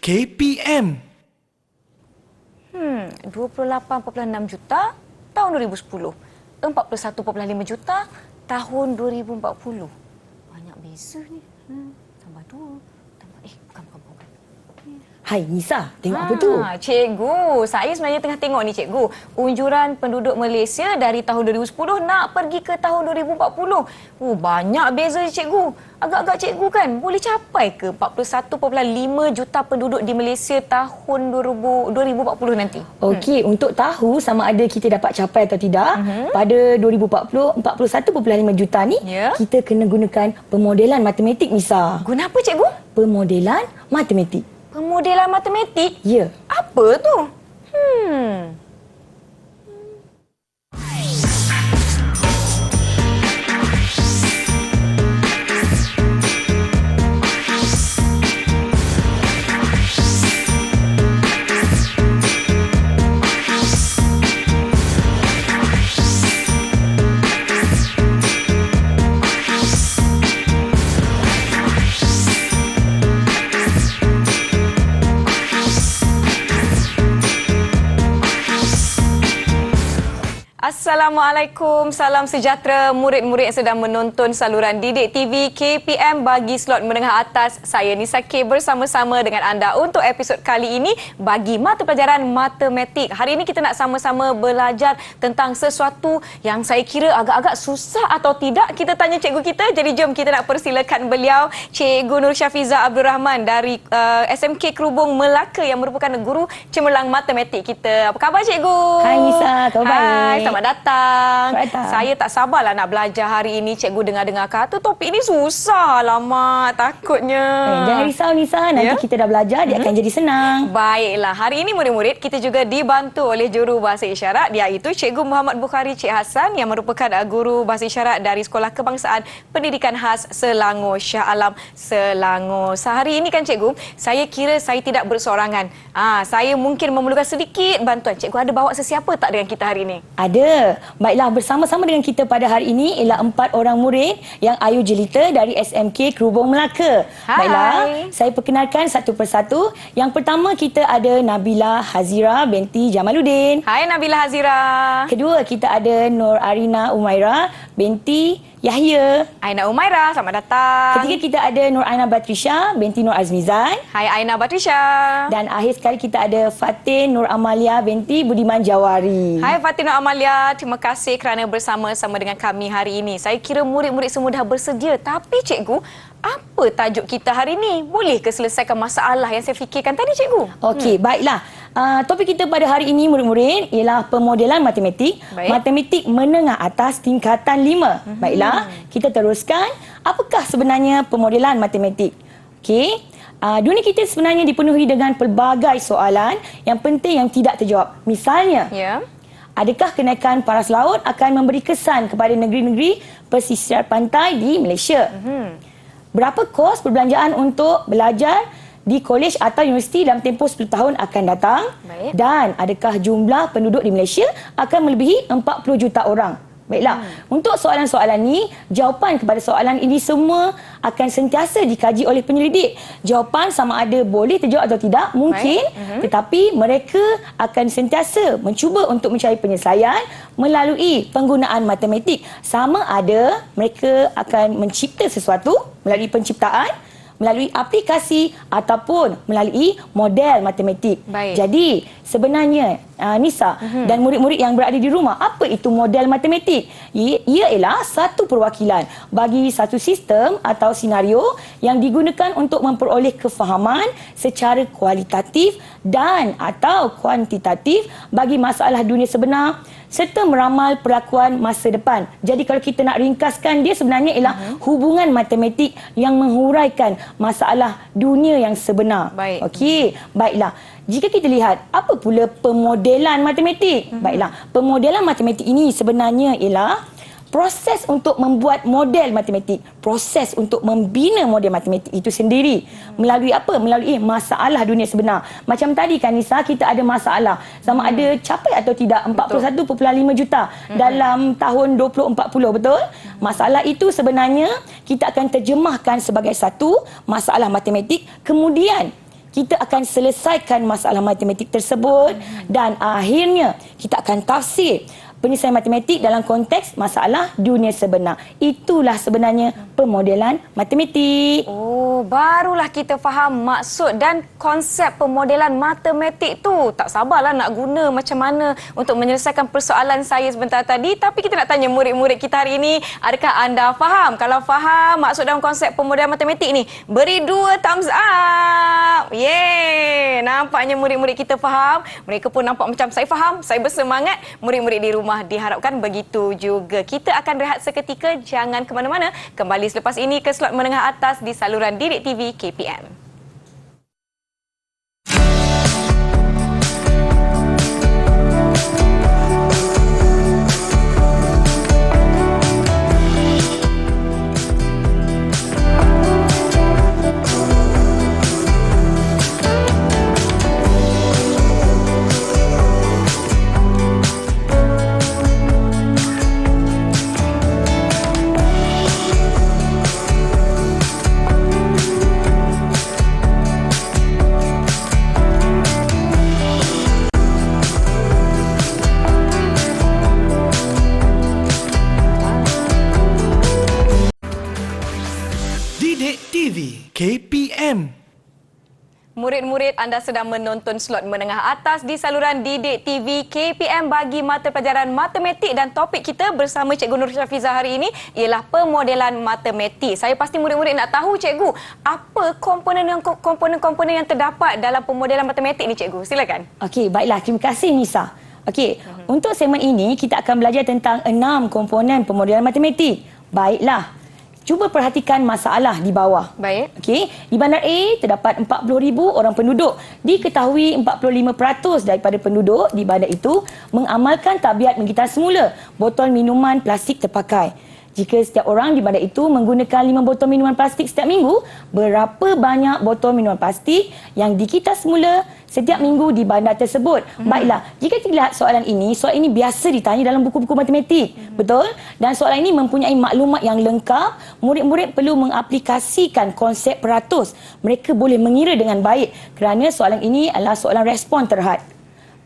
KPM. 28.6 juta tahun 2010. 41.5 juta tahun 2040. Banyak beza ni. Tambah 2. Bukan. Hai Nisa, tengok apa tu? Cikgu, saya sebenarnya tengah tengok ni cikgu. Unjuran penduduk Malaysia dari tahun 2010 nak pergi ke tahun 2040. Banyak beza cikgu. Agak-agak cikgu kan boleh capai ke 41.5 juta penduduk di Malaysia tahun 2040 nanti? Okey, untuk tahu sama ada kita dapat capai atau tidak, pada 2040, 41.5 juta ni, kita kena gunakan pemodelan matematik Nisa. Guna apa cikgu? Pemodelan matematik. Pemodelan matematik? Ya. Apa tu? Assalamualaikum, salam sejahtera murid-murid yang sedang menonton saluran Didik TV KPM bagi slot menengah atas. Saya Nisa K bersama-sama dengan anda untuk episod kali ini bagi mata pelajaran matematik. Hari ini kita nak sama-sama belajar tentang sesuatu yang saya kira agak-agak susah atau tidak. Kita tanya cikgu kita, jadi jom kita nak persilakan beliau, Cikgu Nur Syafiza Abdul Rahman dari SMK Kerubung Melaka yang merupakan guru cemerlang matematik kita. Apa khabar cikgu? Hai Nisa, khabar baik. Selamat datang. Saya tak sabarlah nak belajar hari ini. Cikgu dengar-dengar kata topik ini susah. Alamak, takutnya. Jangan risau Nisa, nanti kita dah belajar, dia akan jadi senang. Baiklah, hari ini murid-murid kita juga dibantu oleh juru bahasa isyarat, iaitu Cikgu Muhammad Bukhari Cik Hassan yang merupakan guru bahasa isyarat dari Sekolah Kebangsaan Pendidikan Khas Selangor Shah Alam Selangor. Sehari ini kan cikgu, saya kira saya tidak bersorangan. Saya mungkin memerlukan sedikit bantuan. Cikgu ada bawa sesiapa tak dengan kita hari ini? Ada. Baiklah, bersama-sama dengan kita pada hari ini ialah 4 orang murid yang ayu jelita dari SMK Kerubung Melaka. Hai. Baiklah, saya perkenalkan satu persatu. Yang pertama kita ada Nabila Hazira binti Jamaluddin. Hai Nabila Hazira. Kedua kita ada Nur Arina Umaira binti Yahya. Aina Umaira, selamat datang. Ketiga kita ada Nur Aina Batrisha binti Nur Azmizan. Hai Aina Batrisha. Dan akhir sekali kita ada Fatin Nur Amalia binti Budiman Jawari. Hai Fatin Nur Amalia, terima kasih kerana bersama-sama dengan kami hari ini. Saya kira murid-murid semua dah bersedia. Tapi cikgu, apa tajuk kita hari ini? Boleh ke selesaikan masalah yang saya fikirkan tadi cikgu? Okey, baiklah. Topik kita pada hari ini murid-murid ialah pemodelan matematik. Baik. Matematik menengah atas tingkatan 5. Baiklah, kita teruskan. Apakah sebenarnya pemodelan matematik? Okey. Dunia kita sebenarnya dipenuhi dengan pelbagai soalan yang penting yang tidak terjawab. Misalnya, adakah kenaikan paras laut akan memberi kesan kepada negeri-negeri pesisir pantai di Malaysia? Berapa kos perbelanjaan untuk belajar di kolej atau universiti dalam tempoh 10 tahun akan datang? Baik. Dan adakah jumlah penduduk di Malaysia akan melebihi 40 juta orang? Baiklah, untuk soalan-soalan ni, jawapan kepada soalan ini semua akan sentiasa dikaji oleh penyelidik. Jawapan sama ada boleh terjawab atau tidak, mungkin. Tetapi mereka akan sentiasa mencuba untuk mencari penyelesaian melalui penggunaan matematik. Sama ada mereka akan mencipta sesuatu melalui penciptaan, melalui aplikasi ataupun melalui model matematik. Baik. Jadi, sebenarnya Nisa dan murid-murid yang berada di rumah, apa itu model matematik? Ia ialah satu perwakilan bagi satu sistem atau senario yang digunakan untuk memperoleh kefahaman secara kualitatif dan atau kuantitatif bagi masalah dunia sebenar serta meramal perlakuan masa depan. Jadi kalau kita nak ringkaskan, dia sebenarnya ialah hubungan matematik yang menghuraikan masalah dunia yang sebenar. Baik. Okey, baiklah. Jika kita lihat, apa pula pemodelan matematik? Baiklah, pemodelan matematik ini sebenarnya ialah proses untuk membuat model matematik, proses untuk membina model matematik itu sendiri. Melalui apa? Melalui masalah dunia sebenar. Macam tadi kan Nisa, kita ada masalah sama ada capai atau tidak 41.5 juta dalam tahun 2040, betul? Masalah itu sebenarnya kita akan terjemahkan sebagai satu masalah matematik, kemudian kita akan selesaikan masalah matematik tersebut dan akhirnya kita akan tafsir penyelesaian matematik dalam konteks masalah dunia sebenar. Itulah sebenarnya pemodelan matematik. Oh, barulah kita faham maksud dan konsep pemodelan matematik tu. Tak sabarlah nak guna macam mana untuk menyelesaikan persoalan saya sebentar tadi. Tapi kita nak tanya murid-murid kita hari ini, adakah anda faham? Kalau faham maksud dan konsep pemodelan matematik ni, beri 2 thumbs up. Yeay! Nampaknya murid-murid kita faham. Mereka pun nampak macam saya faham, saya bersemangat. Murid-murid di rumah diharapkan begitu juga. Kita akan rehat seketika, jangan ke mana-mana. Kembali selepas ini ke slot menengah atas di saluran Didik TV KPM. Didik TV KPM. Murid-murid, anda sedang menonton slot menengah atas di saluran Didik TV KPM bagi mata pelajaran matematik, dan topik kita bersama Cikgu Nur Syafizah hari ini ialah pemodelan matematik. Saya pasti murid-murid nak tahu, Cikgu, apa komponen-komponen yang terdapat dalam pemodelan matematik ni, Cikgu? Silakan. Okey, baiklah. Terima kasih, Nisa. Okey, untuk segmen ini kita akan belajar tentang 6 komponen pemodelan matematik. Baiklah. Cuba perhatikan masalah di bawah. Baik. Okey, di bandar A terdapat 40,000 orang penduduk. Diketahui 45% daripada penduduk di bandar itu mengamalkan tabiat menggitar semula. Botol minuman plastik terpakai. Jika setiap orang di bandar itu menggunakan 5 botol minuman plastik setiap minggu, berapa banyak botol minuman plastik yang digitar semula setiap minggu di bandar tersebut? Baiklah, jika kita lihat soalan ini biasa ditanya dalam buku-buku matematik. Betul? Dan soalan ini mempunyai maklumat yang lengkap. Murid-murid perlu mengaplikasikan konsep peratus. Mereka boleh mengira dengan baik kerana soalan ini adalah soalan respon terhad.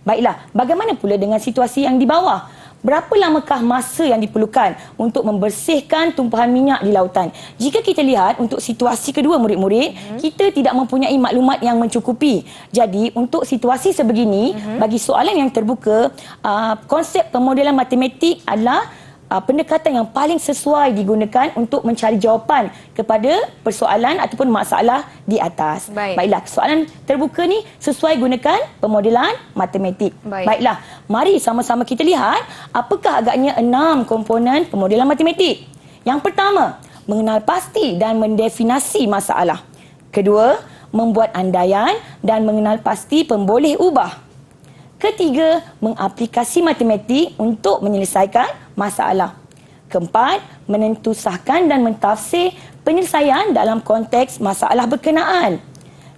Baiklah, bagaimana pula dengan situasi yang di bawah? Berapa lamakah masa yang diperlukan untuk membersihkan tumpahan minyak di lautan? Jika kita lihat untuk situasi kedua murid-murid, kita tidak mempunyai maklumat yang mencukupi. Jadi untuk situasi sebegini, bagi soalan yang terbuka, konsep pemodelan matematik adalah pendekatan yang paling sesuai digunakan untuk mencari jawapan kepada persoalan ataupun masalah di atas. Baiklah, soalan terbuka ni sesuai gunakan pemodelan matematik. Baiklah, mari sama-sama kita lihat apakah agaknya 6 komponen pemodelan matematik. Yang pertama, mengenal pasti dan mendefinasi masalah. Kedua, membuat andaian dan mengenal pasti pemboleh ubah. Ketiga, mengaplikasi matematik untuk menyelesaikan masalah. Keempat, menentusahkan dan mentafsir penyelesaian dalam konteks masalah berkenaan.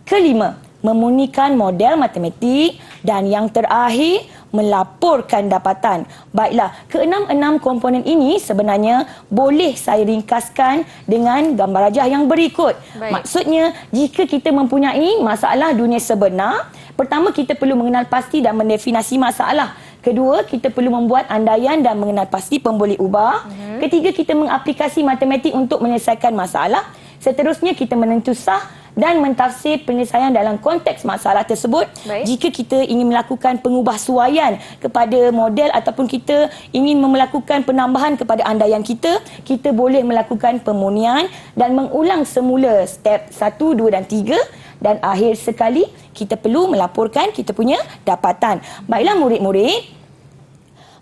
Kelima, memunikan model matematik. Dan yang terakhir, melaporkan dapatan. Baiklah, keenam-enam komponen ini sebenarnya boleh saya ringkaskan dengan gambar rajah yang berikut. Maksudnya, jika kita mempunyai masalah dunia sebenar, pertama kita perlu mengenal pasti dan mendefinisi masalah. Kedua, kita perlu membuat andaian dan mengenal pasti pemboleh ubah. Ketiga, kita mengaplikasi matematik untuk menyelesaikan masalah. Seterusnya, kita menentusah dan mentafsir penyelesaian dalam konteks masalah tersebut. Jika kita ingin melakukan pengubahsuaian kepada model ataupun kita ingin melakukan penambahan kepada andaian kita, kita boleh melakukan pemunian dan mengulang semula step 1, 2 dan 3. Dan akhir sekali, kita perlu melaporkan kita punya dapatan. Baiklah murid-murid,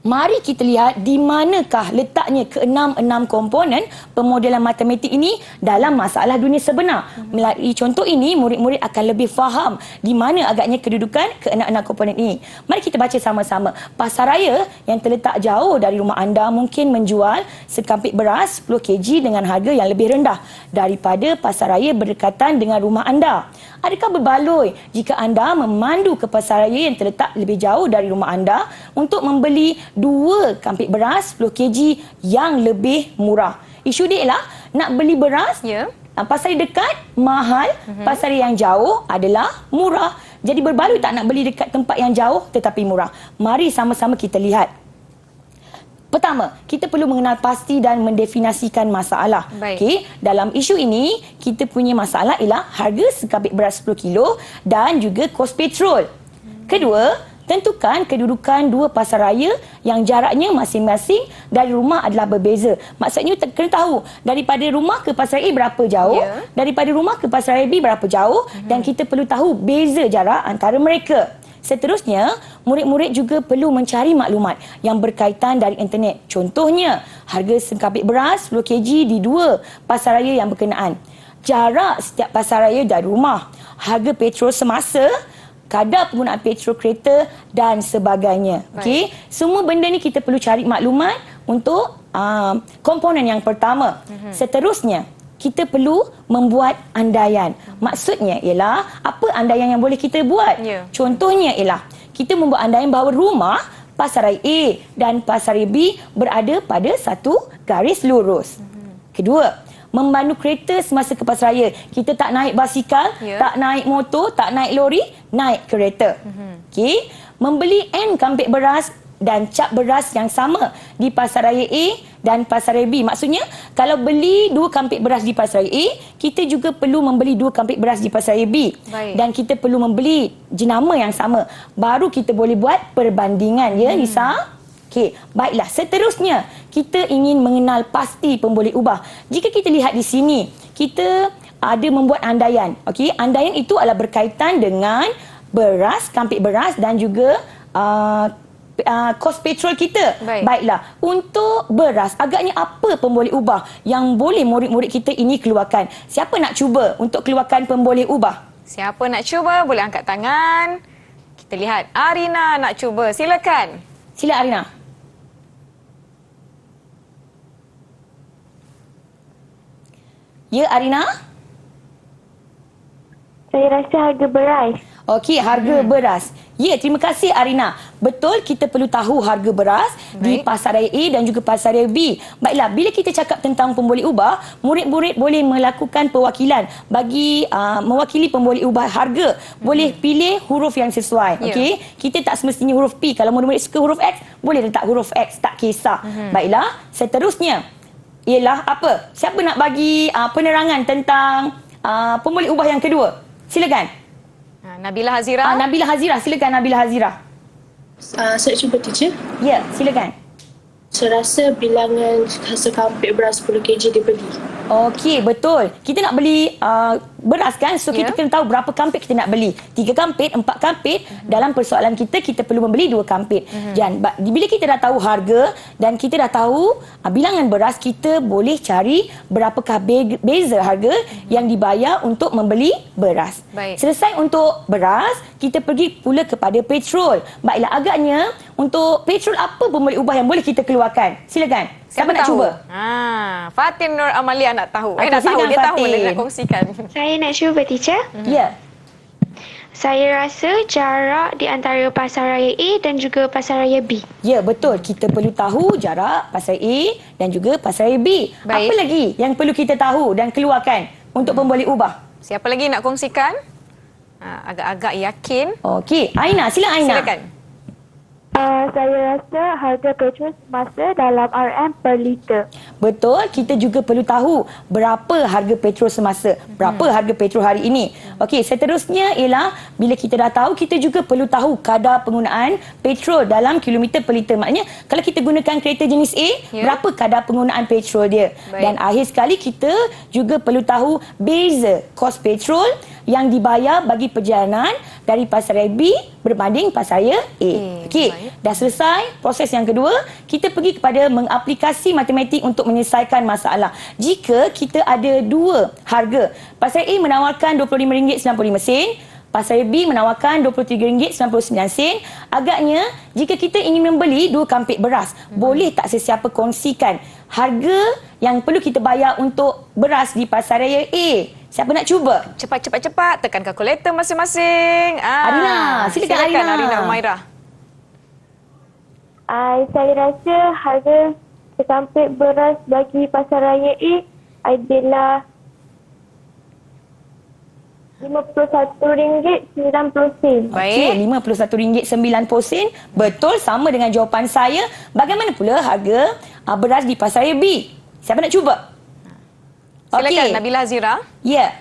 mari kita lihat di manakah letaknya keenam-enam komponen pemodelan matematik ini dalam masalah dunia sebenar. Melalui contoh ini, murid-murid akan lebih faham di mana agaknya kedudukan keenam-enam komponen ini. Mari kita baca sama-sama. Pasaraya yang terletak jauh dari rumah anda mungkin menjual sekampik beras 10 kg dengan harga yang lebih rendah daripada pasaraya berdekatan dengan rumah anda. Adakah berbaloi jika anda memandu ke pasaraya yang terletak lebih jauh dari rumah anda untuk membeli 2 kampik beras 10 kg yang lebih murah? Isu dia ialah nak beli beras Pasaraya dekat mahal, pasaraya yang jauh adalah murah. Jadi berbaloi tak nak beli dekat tempat yang jauh tetapi murah. Mari sama-sama kita lihat. Pertama, kita perlu mengenal pasti dan mendefinisikan masalah. Baik. Okey, dalam isu ini, kita punya masalah ialah harga sekapit beras 10 kilo dan juga kos petrol. Kedua, tentukan kedudukan dua pasaraya yang jaraknya masing-masing dari rumah adalah berbeza. Maksudnya kena tahu daripada rumah ke pasaraya A berapa jauh, Ya. daripada rumah ke pasaraya B berapa jauh dan kita perlu tahu beza jarak antara mereka. Seterusnya, murid-murid juga perlu mencari maklumat yang berkaitan dari internet. Contohnya, harga sekapit beras 10 kg di dua pasaraya yang berkenaan. Jarak setiap pasaraya dari rumah, harga petrol semasa, kadar penggunaan petrol kereta dan sebagainya. Okey, semua benda ni kita perlu cari maklumat untuk komponen yang pertama. Seterusnya, kita perlu membuat andaian. Maksudnya ialah apa andaian yang boleh kita buat? Ya. Contohnya ialah kita membuat andaian bahawa rumah pasaraya A dan pasaraya B berada pada satu garis lurus. Kedua, memandu kereta semasa ke pasaraya. Kita tak naik basikal, Ya. tak naik motor, tak naik lori, naik kereta. Okey, membeli N kampit beras dan cap beras yang sama di pasaraya A dan pasaraya B. Maksudnya, kalau beli 2 kampit beras di pasaraya A, kita juga perlu membeli 2 kampit beras di pasaraya B. Baik. Dan kita perlu membeli jenama yang sama. Baru kita boleh buat perbandingan, ya Nisa? Okey, baiklah. Seterusnya, kita ingin mengenal pasti pemboleh ubah. Jika kita lihat di sini, kita ada membuat andaian. Okey, andaian itu adalah berkaitan dengan beras, kampit beras dan juga kos petrol kita. Baik. Baiklah, untuk beras, agaknya apa pemboleh ubah yang boleh murid-murid kita ini keluarkan? Siapa nak cuba untuk keluarkan pemboleh ubah? Siapa nak cuba boleh angkat tangan. Kita lihat Arina nak cuba. Silakan. Sila Arina. Ya, Arina? Saya rasa harga beras. Okey, harga beras. Ya, terima kasih Arina. Betul, kita perlu tahu harga beras di Baik. pasaraya A dan juga pasaraya B. Baiklah, bila kita cakap tentang pemboleh ubah, murid-murid boleh melakukan perwakilan bagi mewakili pemboleh ubah harga. Boleh pilih huruf yang sesuai. Ya. Okey, kita tak semestinya huruf P. Kalau murid-murid suka huruf X, boleh letak huruf X, tak kisah. Baiklah, seterusnya ialah apa? Siapa nak bagi penerangan tentang pemboleh ubah yang kedua? Silakan. Nabila Hazira. Nabila Hazira, silakan Nabila Hazira. Saya cuba teacher. Ya, silakan. Saya rasa bilangan sekampit beras 10 kg dibeli. Okey, betul. Kita nak beli beras kan? So, kita Ya. kena tahu berapa kampit kita nak beli. 3 kampit, 4 kampit. Dalam persoalan kita perlu membeli 2 kampit. Dan bila kita dah tahu harga dan kita dah tahu bilangan beras, kita boleh cari berapakah beza harga yang dibayar untuk membeli beras. Baik. Selesai untuk beras, kita pergi pula kepada petrol. Baiklah, agaknya untuk petrol apa pemboleh ubah yang boleh kita keluarkan? Silakan. Siapa nak tahu? cuba? Fatin Nur Amalia nak tahu. Okey, Nak tahu. silakan, Dia tahu Fatin. dia nak kongsikan. Saya nak cuba teacher. Ya. Saya rasa jarak di antara pasaraya A dan juga pasaraya B. Ya, betul. Kita perlu tahu jarak pasaraya A dan juga pasaraya B. Baik. Apa lagi yang perlu kita tahu dan keluarkan untuk pemboleh ubah? Siapa lagi nak kongsikan? Agak-agak yakin. Okey, Aina, sila Aina. Silakan. Saya rasa harga petrol semasa dalam RM per liter. Betul, kita juga perlu tahu berapa harga petrol semasa, berapa harga petrol hari ini. Okey, seterusnya ialah bila kita dah tahu, kita juga perlu tahu kadar penggunaan petrol dalam kilometer per liter. Maknanya, kalau kita gunakan kereta jenis A, Ya. berapa kadar penggunaan petrol dia. Baik. Dan akhir sekali, kita juga perlu tahu beza kos petrol yang dibayar bagi perjalanan dari pasaraya B berbanding pasaraya A. Okey, baik. dah selesai proses yang kedua, kita pergi kepada mengaplikasi matematik untuk menyelesaikan masalah. Jika kita ada 2 harga, pasaraya A menawarkan RM25.95, pasaraya B menawarkan RM23.99, agaknya jika kita ingin membeli 2 kampit beras, boleh tak sesiapa kongsikan harga yang perlu kita bayar untuk beras di pasaraya A? Siapa nak cuba? Cepat. Tekan kalkulator masing-masing. Arina, silakan Arina. Arina Umairah. Saya rasa harga sekampit beras bagi pasaraya A adalah RM51.90. Okey, RM51.90. Betul, sama dengan jawapan saya. Bagaimana pula harga beras di Pasaraya B? Siapa nak cuba? Silakan Nabila Azira. Ya.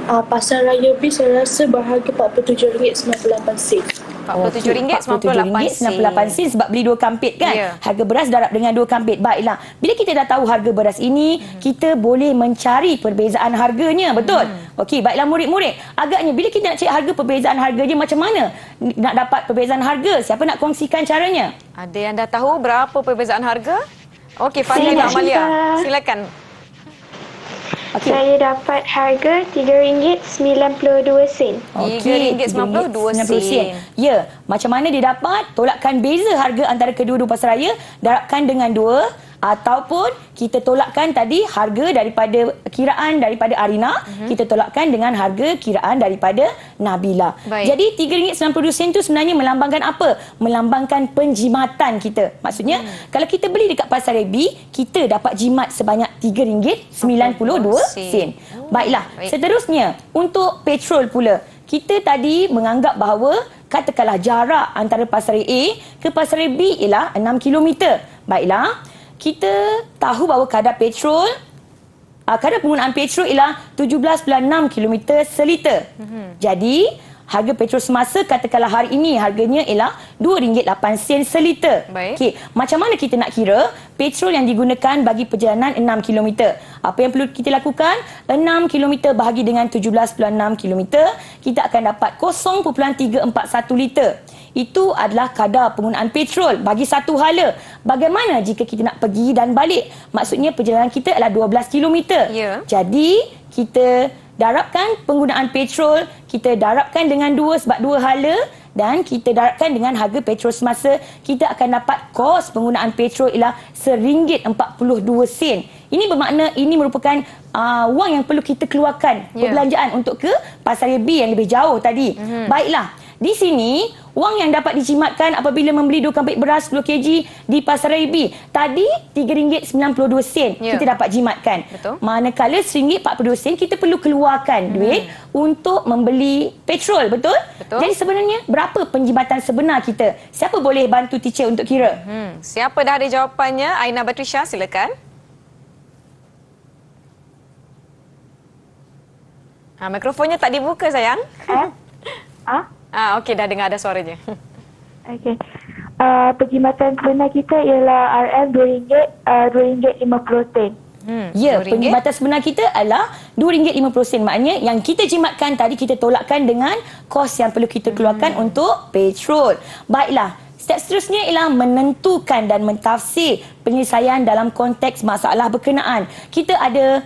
Pasaraya B saya rasa berharga RM47.98. RM47.98 sebab beli 2 kampit kan. Ya. Harga beras darab dengan 2 kampit. Baiklah. Bila kita dah tahu harga beras ini, kita boleh mencari perbezaan harganya, betul? Okey, baiklah murid-murid. Agaknya bila kita nak cari harga perbezaan harganya, macam mana nak dapat perbezaan harga? Siapa nak kongsikan caranya? Ada yang dah tahu berapa perbezaan harga? Okey, Fadli Saya dan Amalia. nak Silakan. Okey. Saya dapat harga RM3.92. RM3.92. Ya, macam mana dia dapat? Tolakkan beza harga antara kedua-dua pasaraya, darabkan dengan 2 ataupun kita tolakkan tadi harga daripada kiraan daripada Arina, kita tolakkan dengan harga kiraan daripada Nabila. Baik. Jadi RM3.92 tu sebenarnya melambangkan apa? Melambangkan penjimatan kita. Maksudnya kalau kita beli dekat Pasaraya B, kita dapat jimat sebanyak RM3.92. Baiklah, Baik. seterusnya untuk petrol pula. Kita tadi menganggap bahawa katakanlah jarak antara Pasaraya A ke Pasaraya B ialah 6 km. Baiklah, kita tahu bahawa kadar penggunaan petrol ialah 17.6 km seliter. Jadi, harga petrol semasa katakanlah hari ini harganya ialah RM2.08 seliter. Baik. Okey, macam mana kita nak kira petrol yang digunakan bagi perjalanan 6 km? Apa yang perlu kita lakukan? 6 km bahagi dengan 17.6 km, kita akan dapat 0.341 liter. Itu adalah kadar penggunaan petrol bagi satu hala. Bagaimana jika kita nak pergi dan balik? Maksudnya perjalanan kita adalah 12 km. Ya. Jadi, kita darabkan penggunaan petrol, kita darabkan dengan 2 sebab 2 hala dan kita darabkan dengan harga petrol semasa, kita akan dapat kos penggunaan petrol ialah RM1.42. Ini bermakna ini merupakan wang yang perlu kita keluarkan perbelanjaan untuk ke Pasaraya B yang lebih jauh tadi. Baiklah, di sini wang yang dapat dijimatkan apabila membeli 2 kampit beras 10 kg di Pasaraya B. Tadi RM3.92 Ya. kita dapat jimatkan. Betul. Manakala RM1.42 kita perlu keluarkan duit untuk membeli petrol, betul? Betul. Jadi sebenarnya berapa penjimatan sebenar kita? Siapa boleh bantu teacher untuk kira? Siapa dah ada jawapannya? Aina Batrisha, silakan. Mikrofonnya tak dibuka, sayang. Okey, dah dengar ada suaranya. Okey. Perkhidmatan sebenar kita ialah RM2.50. Ya, RM2. penjimatan sebenar kita adalah RM2.50. Maknanya yang kita jimatkan tadi kita tolakkan dengan kos yang perlu kita keluarkan untuk petrol. Baiklah, step seterusnya ialah menentukan dan mentafsir penyelesaian dalam konteks masalah berkenaan. Kita ada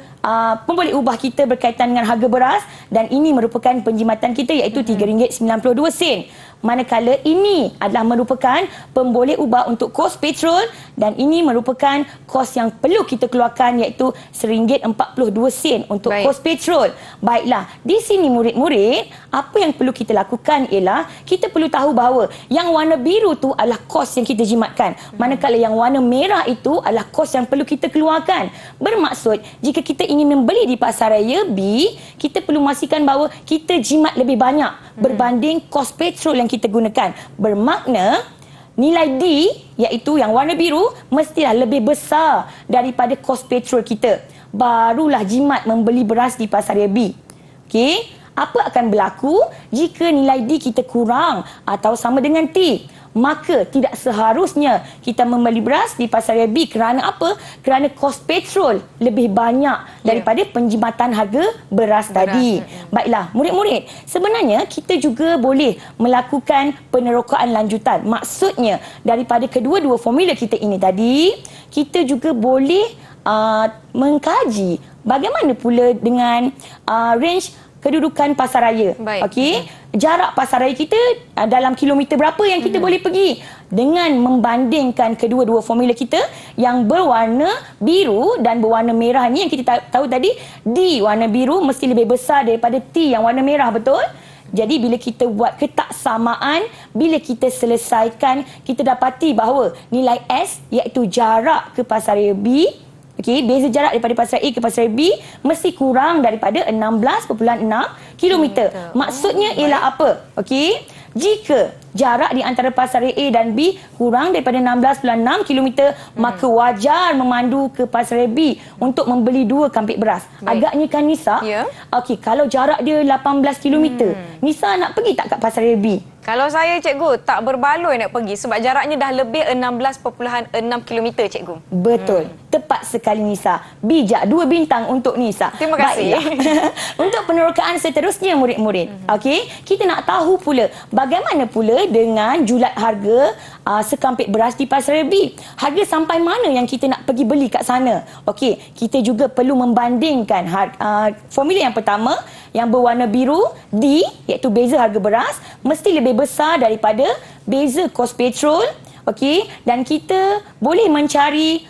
pemboleh ubah kita berkaitan dengan harga beras dan ini merupakan penjimatan kita iaitu RM3.92. Manakala ini adalah merupakan pemboleh ubah untuk kos petrol dan ini merupakan kos yang perlu kita keluarkan iaitu RM1.42 untuk Baik. kos petrol. Baiklah, di sini murid-murid, apa yang perlu kita lakukan ialah kita perlu tahu bahawa yang warna biru tu adalah kos yang kita jimatkan. Manakala yang warna merah itu adalah kos yang perlu kita keluarkan. Bermaksud, jika kita ingin membeli di Pasaraya B, kita perlu memastikan bahawa kita jimat lebih banyak berbanding kos petrol yang kita gunakan. Bermakna nilai D iaitu yang warna biru mestilah lebih besar daripada kos petrol kita. Barulah jimat membeli beras di Pasaraya B. Okey, apa akan berlaku jika nilai D kita kurang atau sama dengan T? Maka tidak seharusnya kita membeli beras di Pasaraya B. Kerana apa? Kerana kos petrol lebih banyak daripada penjimatan harga beras tadi. Baiklah, murid-murid, sebenarnya kita juga boleh melakukan penerokaan lanjutan. Maksudnya, daripada kedua-dua formula kita ini tadi, kita juga boleh mengkaji bagaimana pula dengan range kedudukan pasaraya. Baik. Okey, jarak pasaraya kita dalam kilometer berapa yang kita boleh pergi dengan membandingkan kedua-dua formula kita yang berwarna biru dan berwarna merah ni yang kita tahu tadi D warna biru mesti lebih besar daripada T yang warna merah, betul? Jadi bila kita buat ketaksamaan, bila kita selesaikan, kita dapati bahawa nilai S iaitu jarak ke Pasaraya B Okey, beza jarak daripada pasaran A ke pasaran B mesti kurang daripada 16.6 kilometer. Maksudnya ialah apa? Okey, jika jarak di antara pasaran A dan B kurang daripada 16.6 km, maka wajar memandu ke pasaran B untuk membeli 2 kampik beras. Baik. Agaknya kan Nisa? Ya. Okey, kalau jarak dia 18 km, Nisa nak pergi tak kat pasaran B? Kalau saya, cikgu, tak berbaloi nak pergi sebab jaraknya dah lebih 16.6 km, cikgu. Betul. Tepat sekali Nisa. Bijak, 2 bintang untuk Nisa. Terima kasih. Baiklah. Untuk penerokaan seterusnya murid-murid. Okey, kita nak tahu pula bagaimana pula dengan julat harga sekampik beras di pasaran B. Harga sampai mana yang kita nak pergi beli kat sana? Okey, kita juga perlu membandingkan formula yang pertama yang berwarna biru D, iaitu beza harga beras mesti lebih besar daripada beza kos petrol. Okey, dan kita boleh mencari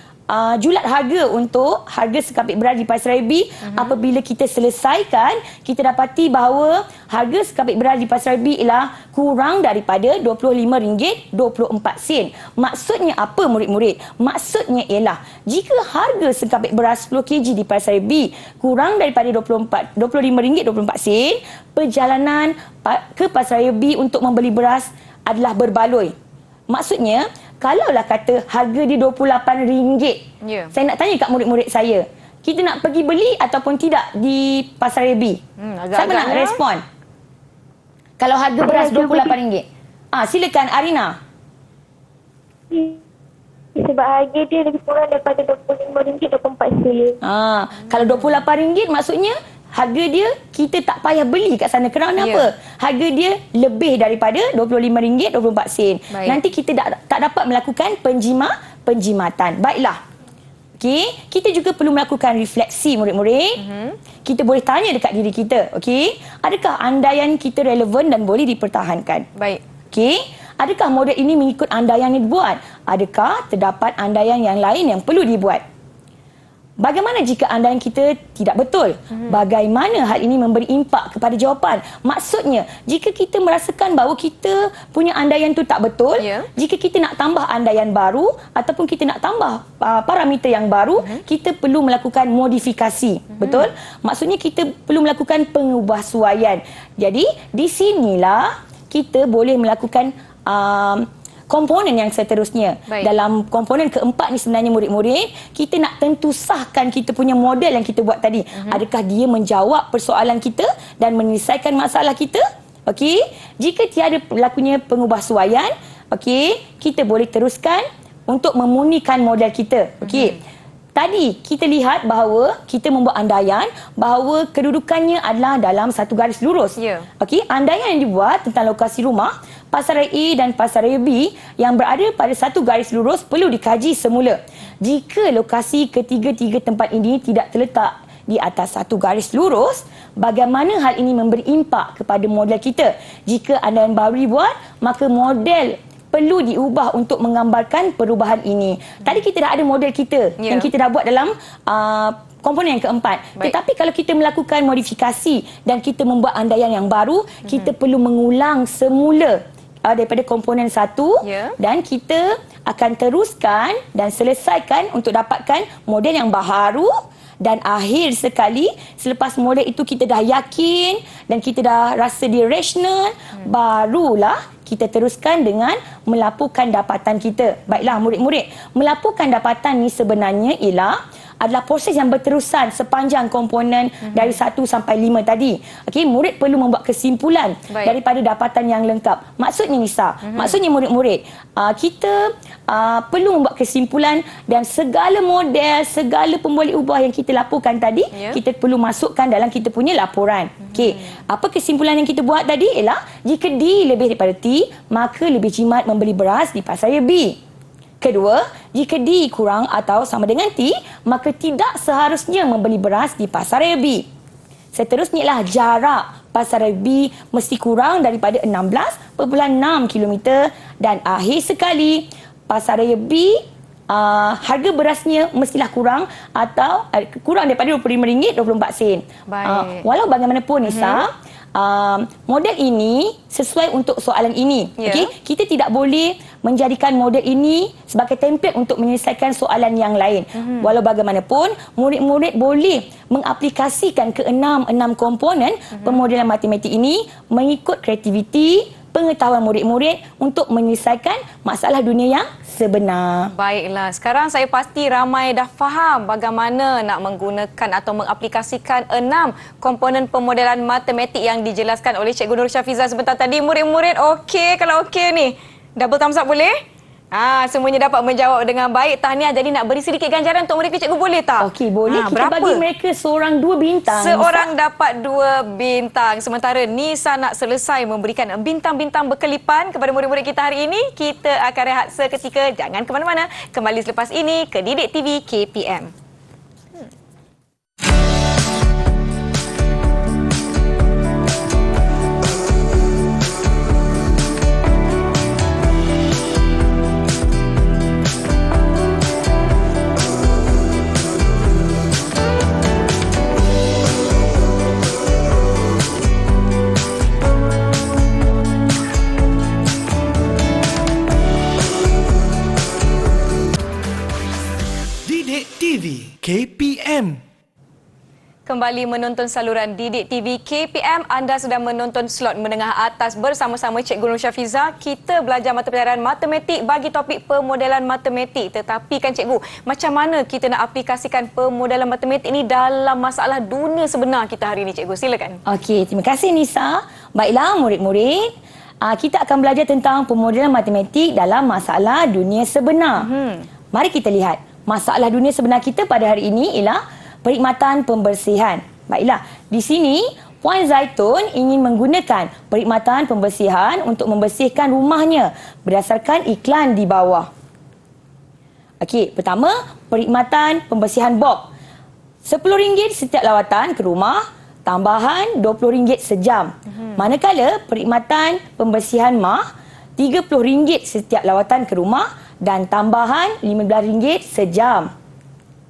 julat harga untuk harga sekampik beras di pasaran B. Apabila kita selesaikan, kita dapati bahawa harga sekampik beras di pasaran B ialah kurang daripada RM25.24. Maksudnya apa murid-murid? Maksudnya ialah jika harga sekampik beras 10 kg di pasaran B kurang daripada RM25.24, perjalanan ke pasaran B untuk membeli beras adalah berbaloi. Maksudnya, kalaulah kata harga dia RM28, Ya. saya nak tanya kat murid-murid saya, kita nak pergi beli ataupun tidak di pasaran B? Siapa nak agak-agaknya. respon? Kalau harga beras RM28. Silakan Arina. Sebab harga dia lebih kurang daripada RM25.24. Kalau RM28 maksudnya harga dia kita tak payah beli kat sana. Kerana apa? Harga dia lebih daripada RM25.24. Baik. Nanti kita tak dapat melakukan penjimatan. Baiklah. Okey, kita juga perlu melakukan refleksi murid-murid. Kita boleh tanya dekat diri kita, okey, adakah andaian kita relevan dan boleh dipertahankan? Baik. Okey, adakah model ini mengikut andaian yang dibuat? Adakah terdapat andaian yang lain yang perlu dibuat? Bagaimana jika andaian kita tidak betul? Bagaimana hal ini memberi impak kepada jawapan? Maksudnya, jika kita merasakan bahawa kita punya andaian itu tak betul, jika kita nak tambah andaian baru ataupun kita nak tambah parameter yang baru, kita perlu melakukan modifikasi. Betul? Maksudnya kita perlu melakukan pengubahsuaian. Jadi, di sinilah kita boleh melakukan komponen yang seterusnya. Baik. Dalam komponen keempat ni sebenarnya murid-murid, kita nak tentu sahkan kita punya model yang kita buat tadi. Adakah dia menjawab persoalan kita dan menyelesaikan masalah kita? Okey. Jika tiada berlakunya pengubahsuaian, okey, kita boleh teruskan untuk memunikan model kita. Okey. Tadi kita lihat bahawa kita membuat andaian bahawa kedudukannya adalah dalam satu garis lurus. Ya. Okey, andaian yang dibuat tentang lokasi rumah pasaran A dan pasaran B yang berada pada satu garis lurus perlu dikaji semula. Jika lokasi ketiga-tiga tempat ini tidak terletak di atas satu garis lurus, bagaimana hal ini memberi impak kepada model kita? Jika andaian baru dibuat, maka model perlu diubah untuk menggambarkan perubahan ini. Tadi kita dah ada model kita yang kita dah buat dalam komponen yang keempat. Baik. Tetapi kalau kita melakukan modifikasi dan kita membuat andaian yang baru, kita perlu mengulang semula daripada komponen satu dan kita akan teruskan dan selesaikan untuk dapatkan model yang baharu. Dan akhir sekali, selepas model itu kita dah yakin dan kita dah rasa dia rasional, barulah kita teruskan dengan melaporkan dapatan kita. Baiklah murid-murid, melaporkan dapatan ni sebenarnya adalah proses yang berterusan sepanjang komponen dari 1 sampai 5 tadi. Okey, murid perlu membuat kesimpulan daripada dapatan yang lengkap. Maksudnya Nisa, maksudnya murid-murid, kita perlu membuat kesimpulan dan segala model, segala pemboleh ubah yang kita laporkan tadi, kita perlu masukkan dalam kita punya laporan. Okey, apa kesimpulan yang kita buat tadi ialah jika D lebih daripada T, maka lebih jimat membeli beras di pasaran B. Kedua, jika D kurang atau sama dengan T, maka tidak seharusnya membeli beras di pasaran B. Seterusnya ialah jarak pasaran B mesti kurang daripada 16.6 km dan akhir sekali pasaran B harga berasnya mestilah kurang atau kurang daripada RM25.24. Baik. Walau bagaimanapun Nisa, model ini sesuai untuk soalan ini. Ya. Okey, kita tidak boleh menjadikan model ini sebagai template untuk menyelesaikan soalan yang lain. Walau bagaimanapun, murid-murid boleh mengaplikasikan ke enam komponen pemodelan matematik ini mengikut kreativiti, pengetahuan murid-murid untuk menyelesaikan masalah dunia yang sebenar. Baiklah, sekarang saya pasti ramai dah faham bagaimana nak menggunakan atau mengaplikasikan 6 komponen pemodelan matematik yang dijelaskan oleh Cikgu Nur Syafiza sebentar tadi. Murid-murid okey? Kalau okey ni, double thumbs up boleh? Semuanya dapat menjawab dengan baik. Tahniah. Jadi nak beri sedikit ganjaran untuk mereka, cikgu, boleh tak? Okey, boleh. Kita berapa? bagi mereka seorang 2 bintang. Seorang dapat 2 bintang. Sementara Nisa nak selesai memberikan bintang-bintang berkelipan kepada murid-murid kita hari ini. Kita akan rehat seketika. Jangan ke mana-mana. Kembali selepas ini ke Didik TV KPM. Didik TV KPM. Kembali menonton saluran Didik TV KPM. Anda sedang menonton slot menengah atas bersama-sama Cikgu Nur Syafiza. Kita belajar mata pelajaran matematik bagi topik pemodelan matematik. Tetapi kan cikgu, macam mana kita nak aplikasikan pemodelan matematik ini dalam masalah dunia sebenar kita hari ini, cikgu? Silakan. Okey, terima kasih Nisa. Baiklah murid-murid, kita akan belajar tentang pemodelan matematik dalam masalah dunia sebenar. Mari kita lihat. Masalah dunia sebenar kita pada hari ini ialah perkhidmatan pembersihan. Baiklah, di sini Puan Zaitun ingin menggunakan perkhidmatan pembersihan untuk membersihkan rumahnya berdasarkan iklan di bawah. Okey, pertama, perkhidmatan pembersihan Bob. RM10 setiap lawatan ke rumah, tambahan RM20 sejam. Manakala perkhidmatan pembersihan Mah, RM30 setiap lawatan ke rumah dan tambahan RM15 sejam.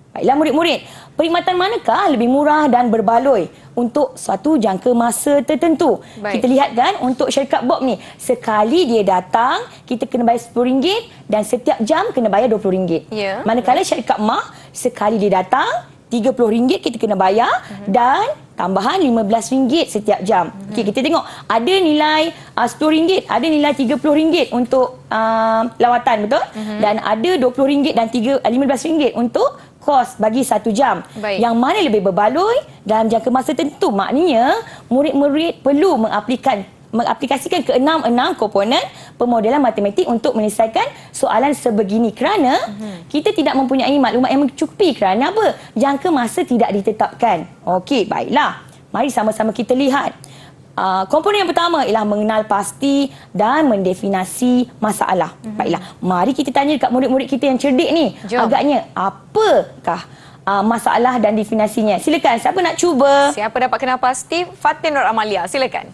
Baiklah murid-murid, perkhidmatan manakah lebih murah dan berbaloi untuk suatu jangka masa tertentu? Baik. Kita lihat kan untuk syarikat Bob ni, sekali dia datang, kita kena bayar RM10 dan setiap jam kena bayar RM20. Ya. Manakala syarikat Mah, sekali dia datang, RM30 kita kena bayar dan tambahan RM15 setiap jam. Okey, kita tengok ada nilai RM10, ada nilai RM30 untuk lawatan, betul? Dan ada RM20 dan RM15 untuk kos bagi 1 jam. Baik. Yang mana lebih berbaloi dalam jangka masa tertentu? Maknanya murid-murid perlu mengaplikasikan ke 6 komponen pemodelan matematik untuk menyelesaikan soalan sebegini kerana kita tidak mempunyai maklumat yang mencukupi kerana apa? Jangka masa tidak ditetapkan. Okey, baiklah. Mari sama-sama kita lihat. Komponen yang pertama ialah mengenal pasti dan mendefinisi masalah. Baiklah, mari kita tanya dekat murid-murid kita yang cerdik ni. Jom. Agaknya apakah masalah dan definisinya? Silakan, siapa nak cuba? Siapa dapat kenal pasti? Fatin Nur Amalia. Silakan.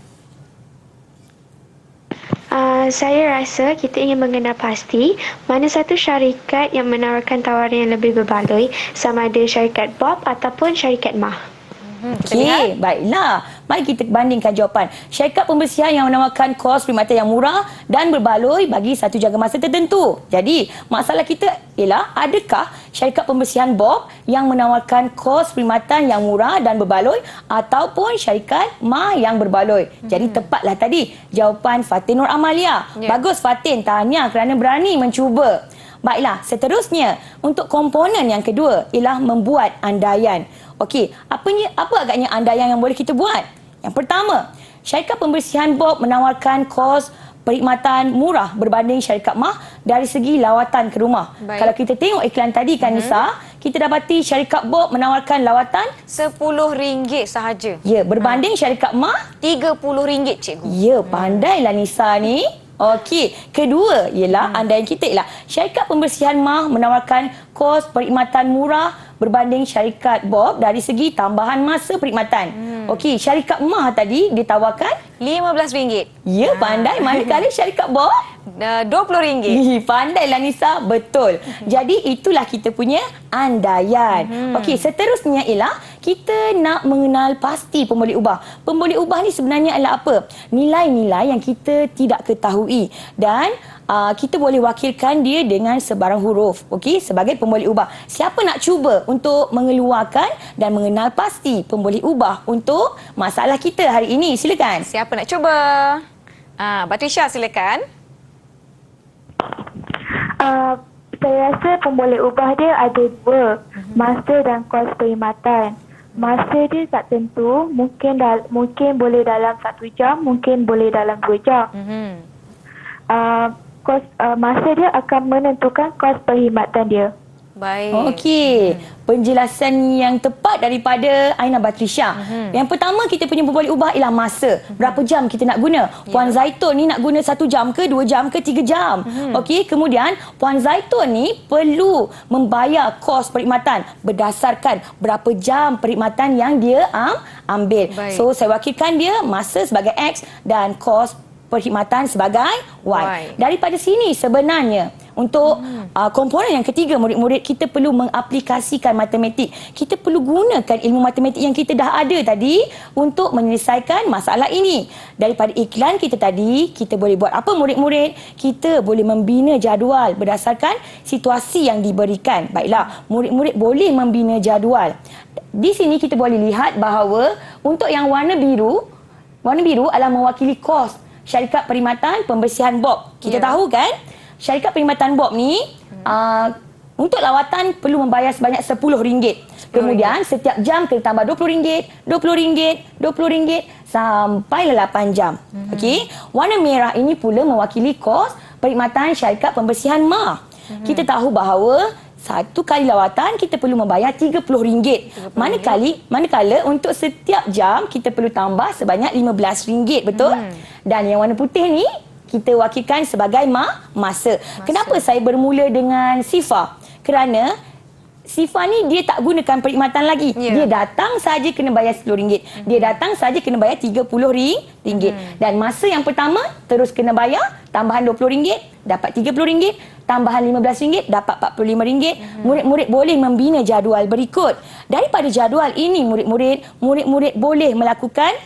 Saya rasa kita ingin mengenal pasti mana satu syarikat yang menawarkan tawaran yang lebih berbaloi, sama ada syarikat Bob ataupun syarikat Mah. Okey, baiklah. Mari kita bandingkan jawapan. Syarikat pembersihan yang menawarkan kos perkhidmatan yang murah dan berbaloi bagi satu jangka masa tertentu. Jadi, masalah kita ialah adakah syarikat pembersihan Bob yang menawarkan kos perkhidmatan yang murah dan berbaloi ataupun syarikat Mah yang berbaloi. Jadi, tepatlah tadi jawapan Fatin Nur Amalia. Ya. Bagus Fatin, tahniah kerana berani mencuba. Baiklah, seterusnya untuk komponen yang kedua ialah membuat andaian. Okey, apa agaknya andaian yang boleh kita buat? Yang pertama, syarikat pembersihan Bob menawarkan kos perkhidmatan murah berbanding syarikat Mah dari segi lawatan ke rumah. Baik. Kalau kita tengok iklan tadi kan Nisa, kita dapati syarikat Bob menawarkan lawatan RM10 sahaja. ya berbanding syarikat Mah. RM30, cikgu. Ya, pandailah Nisa ni. Okey, kedua ialah andaian kita ialah syarikat pembersihan Mah menawarkan kos perkhidmatan murah berbanding syarikat Bob dari segi tambahan masa perkhidmatan. Okey, syarikat Mah tadi ditawarkan RM15. ya pandai, manakala syarikat Bob RM20. pandailah Nisa, betul. Jadi itulah kita punya andaian. Okey, seterusnya ialah kita nak mengenal pasti pemboleh ubah. Pemboleh ubah ni sebenarnya adalah apa? Nilai-nilai yang kita tidak ketahui dan kita boleh wakilkan dia dengan sebarang huruf, okey, sebagai pemboleh ubah. Siapa nak cuba untuk mengeluarkan dan mengenal pasti pemboleh ubah untuk masalah kita hari ini? Silakan. Siapa nak cuba? Batrisha, silakan. Saya rasa pemboleh ubah dia ada dua, masa dan kos perkhidmatan. Masa dia tak tentu, mungkin boleh dalam 1 jam, mungkin boleh dalam 2 jam. Masa dia akan menentukan kos perkhidmatan dia. Baik. Okey, penjelasan yang tepat daripada Aina Batrisha. Yang pertama kita punya pemboleh ubah ialah masa. Berapa jam kita nak guna? Puan Zaitun ni nak guna 1 jam ke, 2 jam ke, 3 jam. Okey, kemudian Puan Zaitun ni perlu membayar kos perkhidmatan berdasarkan berapa jam perkhidmatan yang dia ambil. Baik. So saya wakilkan dia masa sebagai X dan kos perkhidmatan sebagai Y. Daripada sini sebenarnya untuk komponen yang ketiga, murid-murid kita perlu mengaplikasikan matematik. Kita perlu gunakan ilmu matematik yang kita dah ada tadi untuk menyelesaikan masalah ini. Daripada iklan kita tadi, kita boleh buat apa murid-murid? Kita boleh membina jadual berdasarkan situasi yang diberikan. Baiklah, murid-murid boleh membina jadual. Di sini kita boleh lihat bahawa untuk yang warna biru adalah mewakili kos syarikat perkhidmatan pembersihan Bob. Kita tahu kan? Syarikat perkhidmatan Bob ni untuk lawatan perlu membayar sebanyak RM10. Kemudian setiap jam kena tambah RM20, RM20, RM20 sampai 8 jam. Okey. Warna merah ini pula mewakili kos perkhidmatan syarikat pembersihan MAH. Kita tahu bahawa satu kali lawatan kita perlu membayar RM30. Manakala untuk setiap jam kita perlu tambah sebanyak RM15, betul? Dan yang warna putih ni kita wakilkan sebagai masa. Kenapa saya bermula dengan Sifa? Kerana Sifa ni dia tak gunakan perkhidmatan lagi. Dia datang saja kena bayar RM10. Dia datang saja kena bayar RM30. Dan masa yang pertama terus kena bayar tambahan RM20, dapat RM30, tambahan RM15, dapat RM45. Murid-murid boleh membina jadual berikut. Daripada jadual ini murid-murid boleh melakukan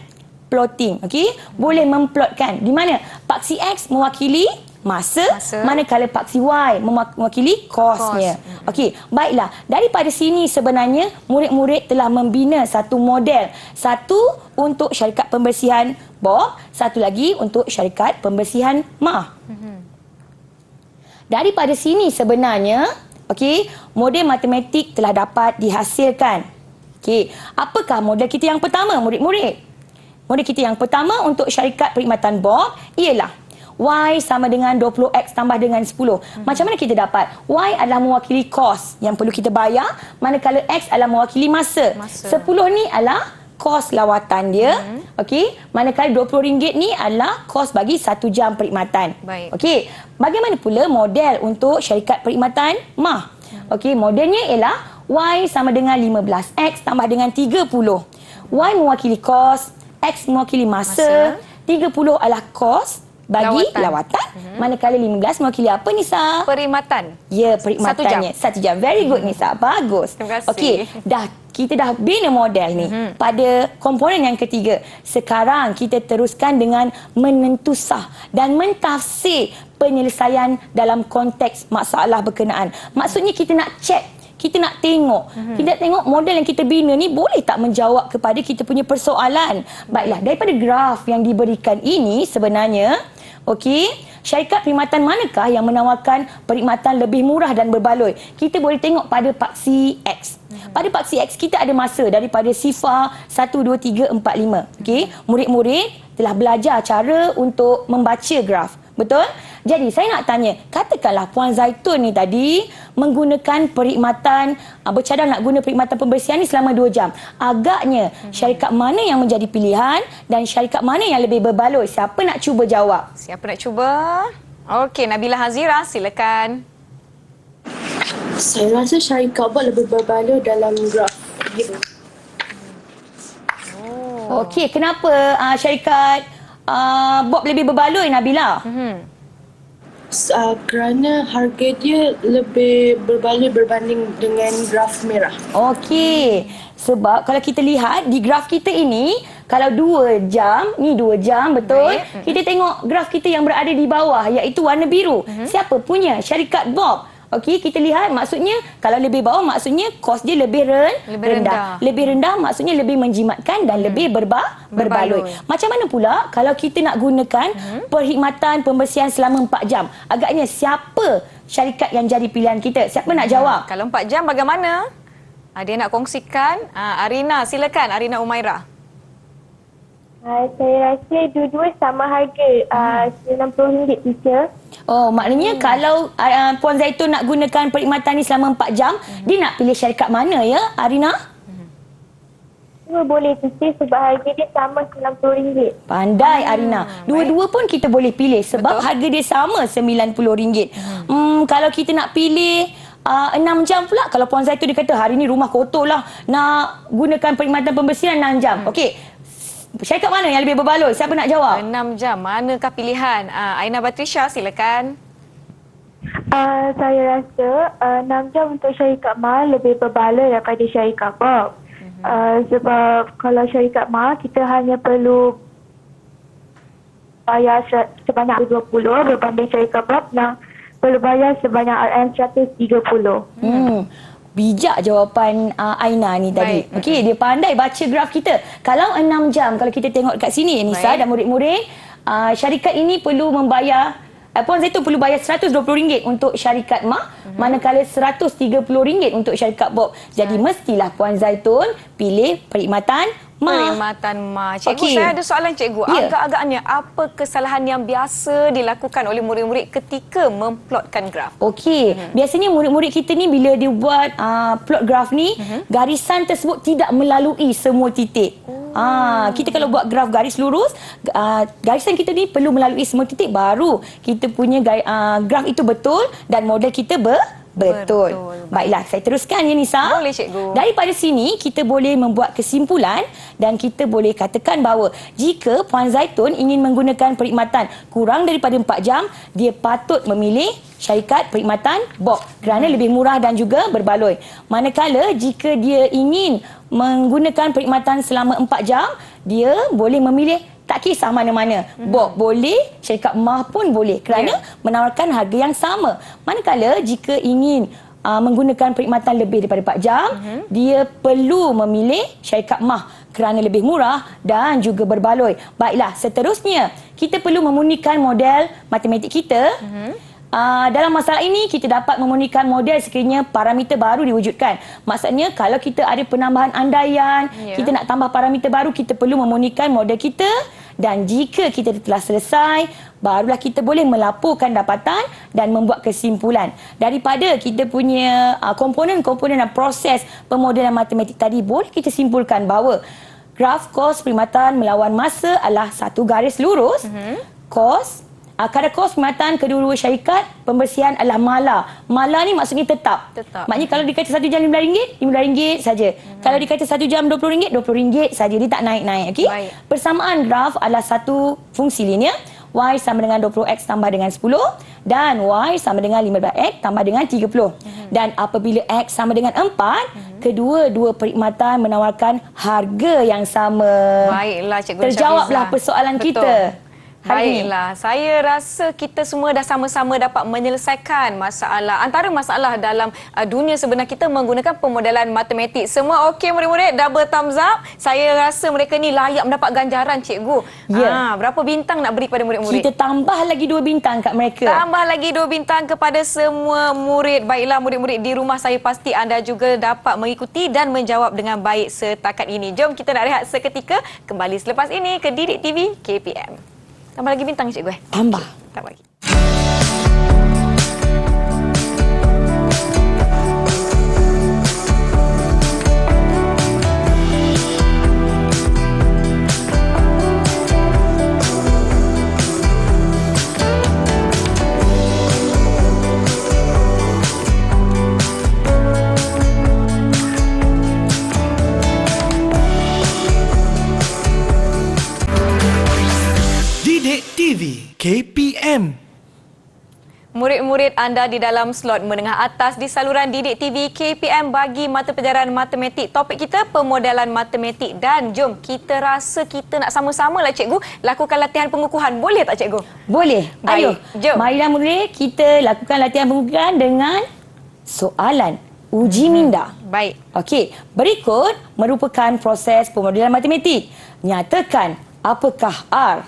plotting, okey? Boleh memplotkan di mana paksi X mewakili masa, manakala paksi Y mewakili kosnya. Okey, baiklah. Daripada sini sebenarnya murid-murid telah membina satu model. Satu untuk syarikat pembersihan Bob, satu lagi untuk syarikat pembersihan MAH. Daripada sini sebenarnya, okey, model matematik telah dapat dihasilkan. Okey, apakah model kita yang pertama murid-murid? Model kita yang pertama untuk syarikat perkhidmatan Bob ialah Y sama dengan 20X tambah dengan 10. Macam mana kita dapat? Y adalah mewakili kos yang perlu kita bayar, manakala X adalah mewakili masa. 10 ni adalah kos lawatan dia. Okey, manakala RM20 ni adalah kos bagi 1 jam perkhidmatan. Okey, bagaimana pula model untuk syarikat perkhidmatan MAH? Okey, modelnya ialah Y sama dengan 15X tambah dengan 30. Y mewakili kos, X mewakili masa. 30 adalah kos bagi lawatan. Manakala 15 mewakili apa, Nisa? Perkhidmatan. Ya, perkhidmatannya. 1 jam. Very good, Nisa. Bagus. Terima kasih. Okey, kita dah bina model ni pada komponen yang ketiga. Sekarang kita teruskan dengan menentusah dan mentafsir penyelesaian dalam konteks masalah berkenaan. Maksudnya kita nak check, kita nak tengok. Kita tengok model yang kita bina ni boleh tak menjawab kepada kita punya persoalan. Baiklah, daripada graf yang diberikan ini sebenarnya, okey, syarikat perkhidmatan manakah yang menawarkan perkhidmatan lebih murah dan berbaloi? Kita boleh tengok pada paksi X. Pada paksi X kita ada masa daripada sifar 1, 2, 3, 4, 5. Okey, murid-murid telah belajar cara untuk membaca graf. Betul? Jadi saya nak tanya, katakanlah Puan Zaitun ni tadi menggunakan perkhidmatan, bercadang nak guna perkhidmatan pembersihan ni selama 2 jam. Agaknya syarikat mana yang menjadi pilihan dan syarikat mana yang lebih berbaloi? Siapa nak cuba jawab? Siapa nak cuba? Okey, Nabila Hazira, silakan. Saya rasa syarikat Bob lebih berbaloi dalam graf biru. Okey, kenapa syarikat Bob lebih berbaloi, Nabila? Kerana harga dia lebih berbaloi berbanding dengan graf merah. Okey. Sebab kalau kita lihat di graf kita ini, kalau 2 jam, ni 2 jam betul. Baik. Kita tengok graf kita yang berada di bawah iaitu warna biru. Siapa punya? Syarikat Bob. Okey, kita lihat maksudnya kalau lebih bawah maksudnya kos dia lebih Lebih rendah. Lebih rendah maksudnya lebih menjimatkan dan lebih berbaloi. Macam mana pula kalau kita nak gunakan perkhidmatan pembersihan selama 4 jam? Agaknya siapa syarikat yang jadi pilihan kita? Siapa nak jawab? Kalau 4 jam bagaimana? Ada yang nak kongsikan? Arina, silakan Arina Umairah. Saya rasa dua-dua sama harga, RM90 teacher. Oh, maknanya kalau Puan Zaitun nak gunakan perkhidmatan ni selama 4 jam, dia nak pilih syarikat mana ya, Arina? Dua boleh teacher sebab harga dia sama RM90. Pandai Arina. Dua-dua pun kita boleh pilih sebab harga dia sama RM90. Kalau kita nak pilih 6 jam pula, kalau Puan Zaitun dia kata hari ni rumah kotor lah, nak gunakan perkhidmatan pembersihan 6 jam. Okey. Syarikat mana yang lebih berbaloi? Siapa nak jawab? 6 jam, manakah pilihan? Aina Batrisha, silakan. Saya rasa 6 jam untuk syarikat MA lebih berbaloi daripada syarikat Bob. Sebab kalau syarikat MA, kita hanya perlu bayar sebanyak 20 berbanding syarikat Bob yang perlu bayar sebanyak RM130. Bijak jawapan Aina ni tadi. Baik. Okey, dia pandai baca graf kita. Kalau 6 jam, kalau kita tengok kat sini Nisa dan murid-murid, syarikat ini perlu membayar, Puan Zaitun perlu bayar RM120 untuk syarikat MA, manakala RM130 untuk syarikat Bob. Jadi mestilah Puan Zaitun pilih perkhidmatan MA. Perkhidmatan MA. Cikgu, Okey. saya ada soalan cikgu. Ya. Agak-agaknya apa kesalahan yang biasa dilakukan oleh murid-murid ketika memplotkan graf? Okey, biasanya murid-murid kita ni bila dia buat plot graf ni, garisan tersebut tidak melalui semua titik. Kita kalau buat graf garis lurus, garisan kita ni perlu melalui semua titik baru kita punya graf itu betul dan model kita betul. Baiklah, saya teruskan ya Nisa. Boleh, cikgu. Daripada sini kita boleh membuat kesimpulan dan kita boleh katakan bahawa jika Puan Zaitun ingin menggunakan perkhidmatan kurang daripada 4 jam, dia patut memilih syarikat perkhidmatan Bob kerana lebih murah dan juga berbaloi. Manakala jika dia ingin menggunakan perkhidmatan selama 4 jam, dia boleh memilih tak kisah mana-mana. Bob boleh, syarikat MA pun boleh kerana menawarkan harga yang sama. Manakala jika ingin menggunakan perkhidmatan lebih daripada 4 jam, dia perlu memilih syarikat MA kerana lebih murah dan juga berbaloi. Baiklah, seterusnya kita perlu memunikan model matematik kita. Dalam masalah ini, kita dapat memunikan model sekiranya parameter baru diwujudkan. Maksudnya, kalau kita ada penambahan andaian, kita nak tambah parameter baru, kita perlu memunikan model kita. Dan jika kita telah selesai, barulah kita boleh melaporkan dapatan dan membuat kesimpulan. Daripada kita punya komponen-komponen dan proses pemodelan matematik tadi, boleh kita simpulkan bahawa graf kos perkhidmatan melawan masa adalah satu garis lurus. Kadar kos perkhidmatan kedua-dua syarikat pembersihan adalah mala. Mala ni maksudnya tetap. Maknanya kalau dikata 1 jam RM15, RM15 saja. Kalau dikata 1 jam RM20, RM20 saja. Dia tak naik-naik. Okay? Persamaan graf adalah satu fungsi linear. Y sama dengan 20X tambah dengan 10 dan Y sama dengan 15X tambah dengan 30. Dan apabila X sama dengan 4, kedua-dua perkhidmatan menawarkan harga yang sama. Baiklah, Cikgu Terjawablah Syafizah. persoalan Betul. kita. Baiklah, saya rasa kita semua dah sama-sama dapat menyelesaikan masalah, antara masalah dalam dunia sebenar kita menggunakan pemodelan matematik. Semua okey murid-murid, double thumbs up. Saya rasa mereka ni layak mendapat ganjaran cikgu. Berapa bintang nak beri kepada murid-murid? Kita tambah lagi 2 bintang kat mereka. Tambah lagi 2 bintang kepada semua murid. Baiklah murid-murid di rumah, saya pasti anda juga dapat mengikuti dan menjawab dengan baik setakat ini. Jom kita nak rehat seketika. Kembali selepas ini ke Didik TV KPM. Tambah lagi bintang cikgu Tambah. Tambah lagi. Didik TV KPM. Murid-murid anda di dalam slot menengah atas di saluran didik TV KPM bagi mata pelajaran matematik. Topik kita pemodelan matematik dan jom kita rasa kita nak sama-sama lah cikgu lakukan latihan pengukuhan. Boleh tak cikgu? Boleh. Baik, Ayo, jom. marilah murid kita lakukan latihan pengukuhan dengan soalan uji minda. Baik. Okey, berikut merupakan proses pemodelan matematik. Nyatakan apakah R.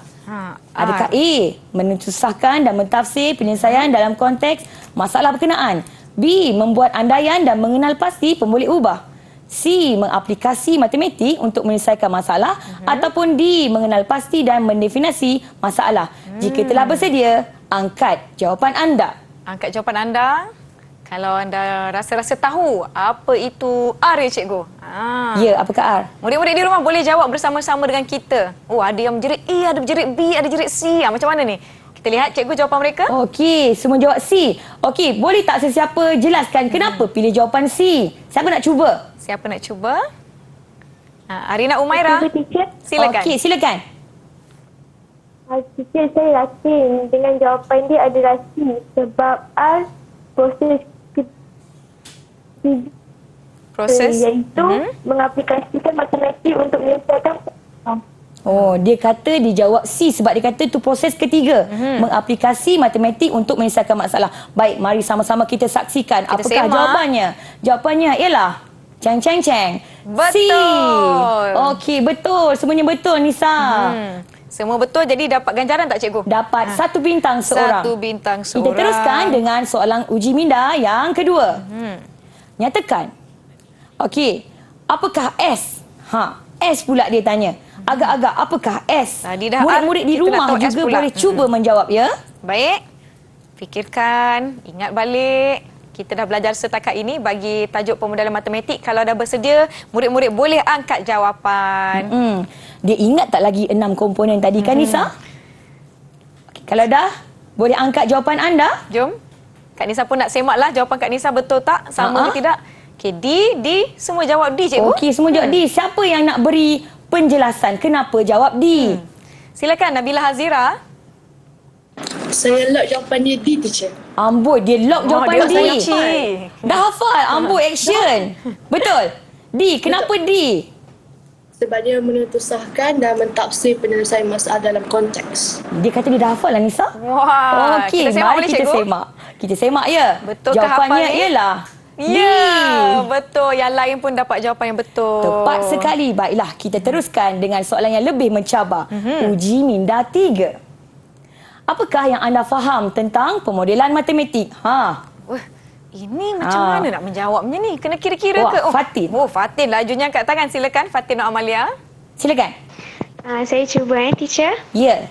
Adakah A. Mensusahkan dan mentafsir penyelesaian dalam konteks masalah berkenaan. B. Membuat andaian dan mengenal pasti pemboleh ubah. C. Mengaplikasi matematik untuk menyelesaikan masalah. Ataupun D. Mengenal pasti dan mendefinisi masalah. Jika telah bersedia, angkat jawapan anda. Angkat jawapan anda. Kalau anda rasa-rasa tahu apa itu R ya cikgu? Ya, apakah R? Murid-murid di rumah boleh jawab bersama-sama dengan kita. Oh, ada yang berjerit A, ada berjerit B, ada berjerit C. Macam mana ni? Kita lihat cikgu jawapan mereka. Okey, semua jawab C. Okey, boleh tak sesiapa jelaskan kenapa pilih jawapan C? Siapa nak cuba? Siapa nak cuba? Arina Umaira. Cuba, teacher. Silakan. Okey, silakan. Teacher, saya yakin dengan jawapan dia adalah C. Sebab R proses Proses. iaitu mengaplikasikan matematik untuk menyelesaikan Oh, dia kata dia jawab C sebab dia kata itu proses ketiga. Mengaplikasi matematik untuk menyelesaikan masalah. Baik, mari sama-sama kita saksikan apakah semak. jawapannya. Jawapannya ialah ceng. Betul. C. Okey, betul. Semuanya betul, Nisa. Semua betul, jadi dapat ganjaran tak cikgu? Dapat 1 bintang seorang. 1 bintang Kita seorang. teruskan dengan soalan uji minda yang kedua. Nyatakan. Okey, apakah S? S pula dia tanya. Agak-agak apakah S? Tadi dah Murid-murid R, di kita nak rumah tahu S juga pula. boleh cuba menjawab ya. Baik. Fikirkan, ingat balik. Kita dah belajar setakat ini bagi tajuk pemodelan matematik. Kalau dah bersedia, murid-murid boleh angkat jawapan. Dia ingat tak lagi 6 komponen tadi kan Nisa? Okay, kalau dah, boleh angkat jawapan anda? Jom. Kak Nisa pun nak semaklah jawapan Kak Nisa betul tak? Sama ke tidak? Okey, D, semua jawab D cikgu. Okey, semua jawab D. Siapa yang nak beri penjelasan kenapa jawab D? Silakan Nabila Hazira. Saya lock jawapan dia D, teacher. Amboi, dia lock jawapan dia D. kunci. Dah hafal. Amboi, action. Betul. D, kenapa D? Sebab dia menentusahkan dan mentafsir penyelesaian masalah dalam konteks. Dia kata dia dah hafal lah Nisa. Wah, Okey, kita semak mari boleh kita cikgu? semak. Kita semak ya. Betul ke jawapannya hafal ni? ialah D. Ya, betul. Yang lain pun dapat jawapan yang betul. Tepat sekali. Baiklah, kita teruskan dengan soalan yang lebih mencabar. Uji minda 3. Apakah yang anda faham tentang pemodelan matematik? Ini macam mana nak menjawabnya ni? Kena kira-kira Wah, ke? Fatin. Fatin lajunya angkat tangan. Silakan Fatin Amalia. Silakan. Saya cuba teacher. Ya.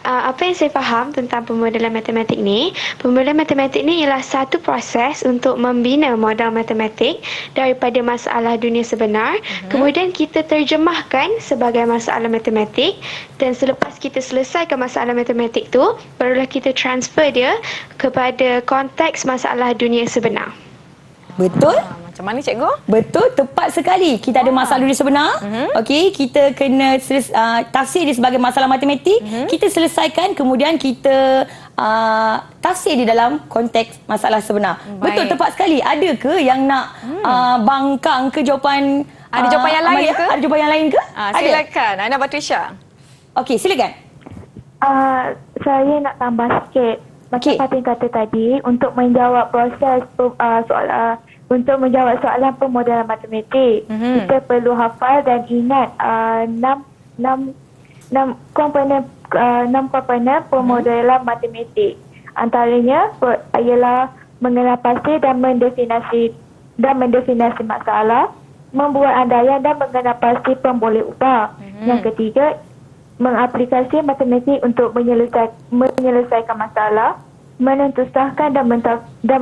Apa yang saya faham tentang pemodelan matematik ni, pemodelan matematik ni ialah satu proses untuk membina model matematik daripada masalah dunia sebenar, kemudian kita terjemahkan sebagai masalah matematik, dan selepas kita selesaikan masalah matematik tu, barulah kita transfer dia kepada konteks masalah dunia sebenar. Betul? Macam mana cikgu? Betul, tepat sekali. Kita ada masalah dunia sebenar. Okey, kita kena tafsir dia sebagai masalah matematik. Kita selesaikan, kemudian kita tafsir di dalam konteks masalah sebenar. Baik. Betul, tepat sekali. Ada ke yang nak bangkang ke jawapan? Ada jawapan yang lain Amalia? ke? Ada jawapan yang lain ke? Silakan. Ana Batrisha. Okey, silakan. Saya nak tambah sikit. Macam Okey. Fatin kata tadi, untuk menjawab proses untuk menjawab soalan pemodelan matematik, kita perlu hafal dan ingat 6 komponen pemodelan matematik. Antaranya ialah mengenal pasti dan mendefinisi masalah, membuat andaian dan mengenal pasti pemboleh ubah. Yang ketiga, mengaplikasi matematik untuk menyelesaikan masalah, menentusahkan dan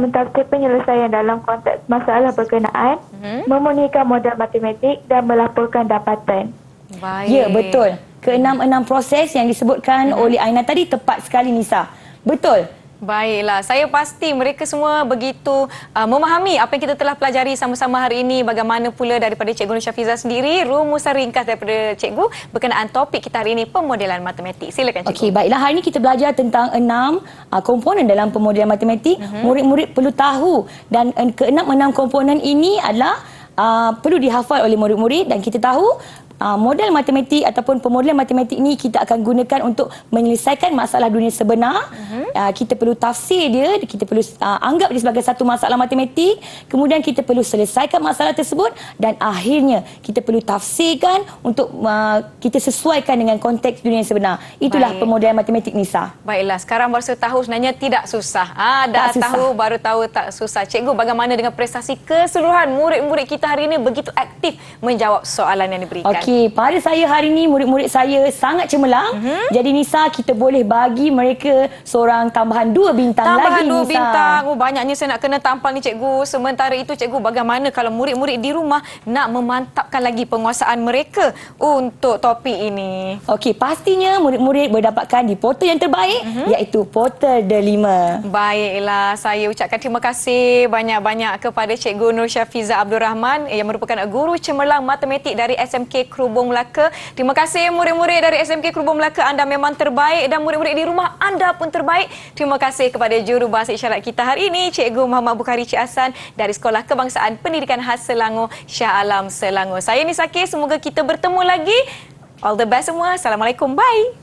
mentafsir penyelesaian dalam konteks masalah berkenaan, memunikan model matematik dan melaporkan dapatan. Baik. Ya, betul. Ke-6 proses yang disebutkan oleh Aina tadi tepat sekali Nisa. Betul. Baiklah, saya pasti mereka semua begitu memahami apa yang kita telah pelajari sama-sama hari ini. Bagaimana pula daripada Cikgu Nur Syafiza sendiri, rumusan ringkas daripada Cikgu berkenaan topik kita hari ini, pemodelan matematik. Silakan Cikgu. Okey, baiklah. Hari ini kita belajar tentang 6 komponen dalam pemodelan matematik. Murid-murid perlu tahu dan keenam 6 komponen ini adalah perlu dihafal oleh murid-murid dan kita tahu model matematik ataupun pemodelan matematik ni kita akan gunakan untuk menyelesaikan masalah dunia sebenar. Kita perlu tafsir dia, kita perlu anggap dia sebagai satu masalah matematik, kemudian kita perlu selesaikan masalah tersebut dan akhirnya kita perlu tafsirkan untuk kita sesuaikan dengan konteks dunia sebenar. Itulah pemodelan matematik, Nisa. Baiklah, sekarang baru tahu sebenarnya tidak susah. Dah Tak susah. tahu, baru tahu tak susah. Cikgu, bagaimana dengan prestasi keseluruhan murid-murid kita hari ini begitu aktif menjawab soalan yang diberikan? Okey, pada saya hari ini murid-murid saya sangat cemerlang. Jadi Nisa, kita boleh bagi mereka seorang tambahan 2 bintang Tambahan lagi, 2 Nisa. bintang. Banyaknya saya nak kena tampal ni Cikgu. Sementara itu Cikgu, bagaimana kalau murid-murid di rumah nak memantapkan lagi penguasaan mereka untuk topik ini? Okey, pastinya murid-murid berdapatkan di portal yang terbaik iaitu portal Delima. Baiklah, saya ucapkan terima kasih banyak-banyak kepada Cikgu Nur Syafiza Abdul Rahman yang merupakan guru cemerlang matematik dari SMK Kerubung Melaka. Terima kasih murid-murid dari SMK Kerubung Melaka, anda memang terbaik dan murid-murid di rumah anda pun terbaik. Terima kasih kepada juru bahasa isyarat kita hari ini, Cikgu Muhammad Bukhari Cik Hasan dari Sekolah Kebangsaan Pendidikan Khas Selangor, Shah Alam Selangor. Saya Nisa K, semoga kita bertemu lagi. All the best semua. Assalamualaikum. Bye.